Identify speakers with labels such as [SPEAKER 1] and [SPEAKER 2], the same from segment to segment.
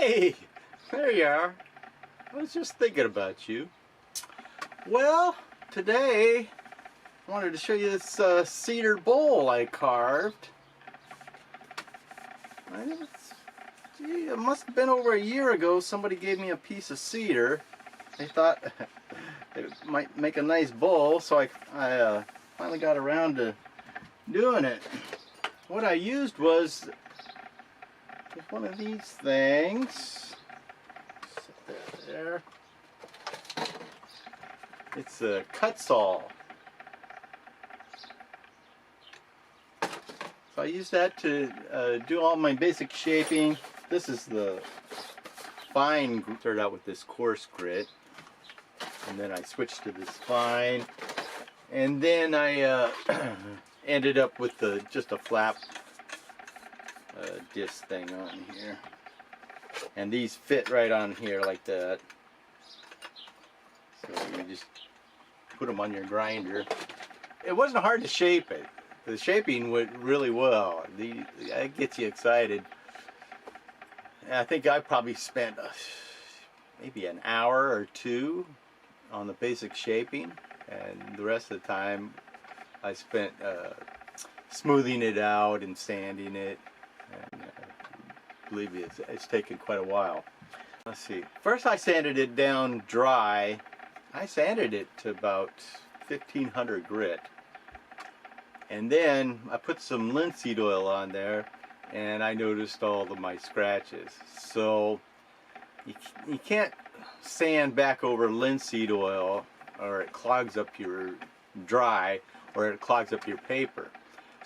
[SPEAKER 1] Hey, there you are. I was just thinking about you. Well, today I wanted to show you this cedar bowl I carved. It must have been over a year ago. Somebody gave me a piece of cedar. They thought it might make a nice bowl, so I finally got around to doing it. What I used was one of these things. Set that there. It's a Kutzall. So I use that to do all my basic shaping. This is the fine. Started out with this coarse grit, and then I switched to this fine, and then I ended up with just a flap disc thing on here, and these fit right on here like that. So you just put them on your grinder. It wasn't hard to shape it. The shaping went really well. It gets you excited. And I think I probably spent maybe an hour or two on the basic shaping, and the rest of the time I spent smoothing it out and sanding it. And believe me, it's taken quite a while. Let's see. First I sanded it down dry. I sanded it to about 1500 grit. And then I put some linseed oil on there, and I noticed all of my scratches. So you can't sand back over linseed oil, or it clogs up your dry, or it clogs up your paper.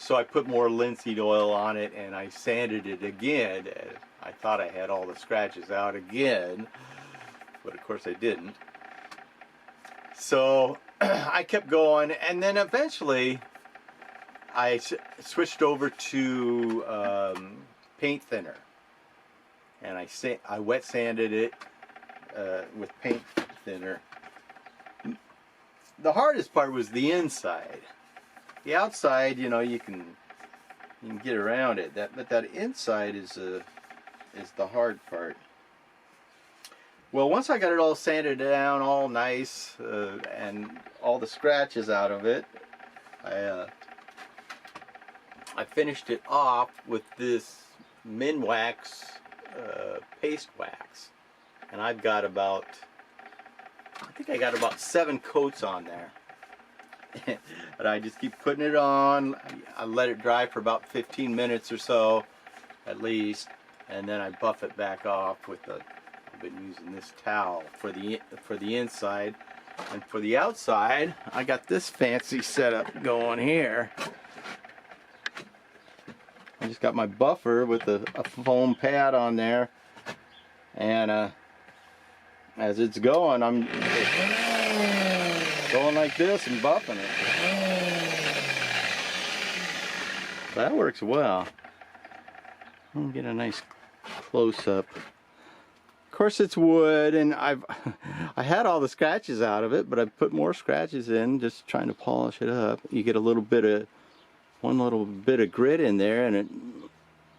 [SPEAKER 1] So I put more linseed oil on it, and I sanded it again. I thought I had all the scratches out again, but of course I didn't. So I kept going, and then eventually I switched over to paint thinner, and I wet sanded it with paint thinner. The hardest part was the inside. The outside, you know, you can get around it. But that inside is the hard part. Well, once I got it all sanded down, all nice, and all the scratches out of it, I finished it off with this Minwax paste wax, and I think I got about 7 coats on there. And I just keep putting it on. I let it dry for about 15 minutes or so, at least, and then I buff it back off with I've been using this towel for the inside, and for the outside, I got this fancy setup going here. I just got my buffer with a foam pad on there, and as it's going, I'm going like this and buffing it. So that works well. Let me get a nice close-up. Of course, it's wood, and I had all the scratches out of it, but I put more scratches in, just trying to polish it up. You get one little bit of grit in there, and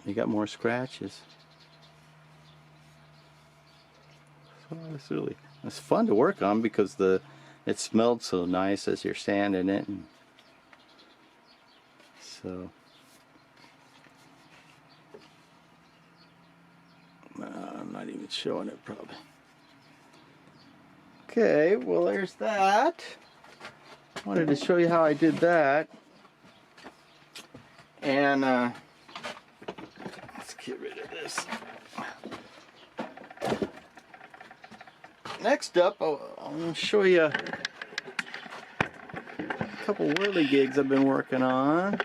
[SPEAKER 1] you got more scratches. So it's fun to work on because it smelled so nice as you're sanding it. And so I'm not even showing it probably. Okay, well there's that. I wanted to show you how I did that. And let's get rid of this. Next up, I'm going to show you a couple whirligigs I've been working on.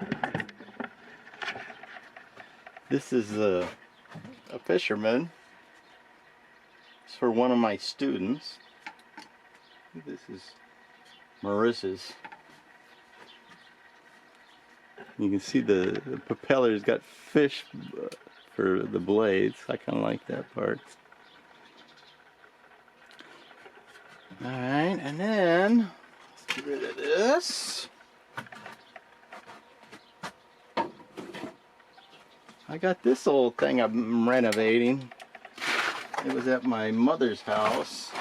[SPEAKER 1] This is a fisherman. It's for one of my students. This is Marissa's. You can see the propeller's got fish for the blades. I kind of like that part. Alright, and then let's get rid of this. I got this old thing I'm renovating. It was at my mother's house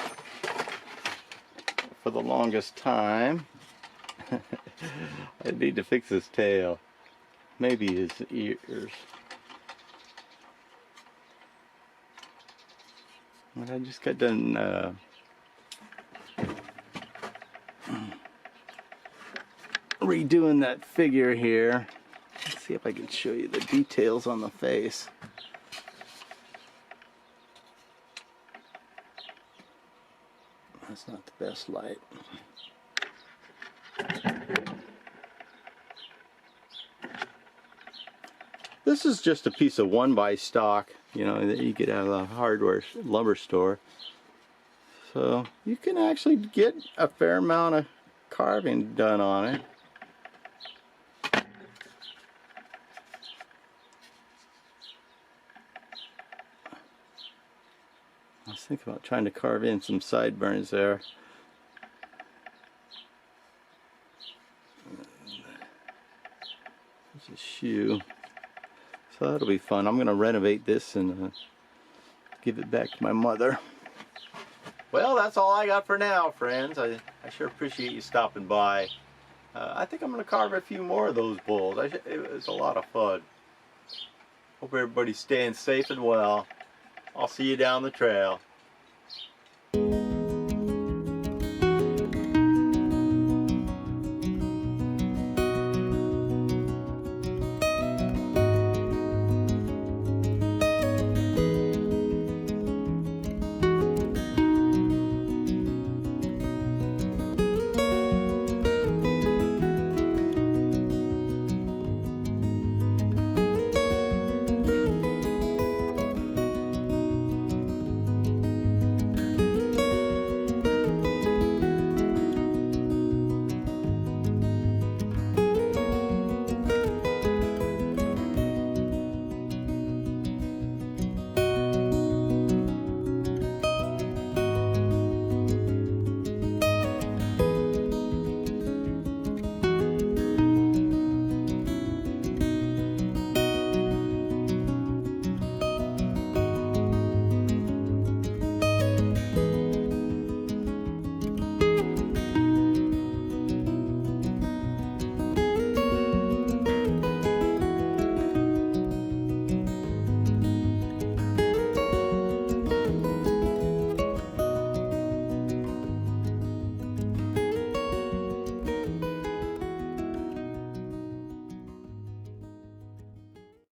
[SPEAKER 1] for the longest time. I need to fix his tail. Maybe his ears. But I just got done redoing that figure here. Let's see if I can show you the details on the face. That's not the best light. This is just a piece of 1x stock, you know, that you get out of the hardware lumber store. So you can actually get a fair amount of carving done on it. I was thinking about trying to carve in some sideburns there. There's a shoe. So that'll be fun. I'm going to renovate this and give it back to my mother. Well, that's all I got for now, friends. I sure appreciate you stopping by. I think I'm going to carve a few more of those bulls. It was a lot of fun. Hope everybody's staying safe and well. I'll see you down the trail.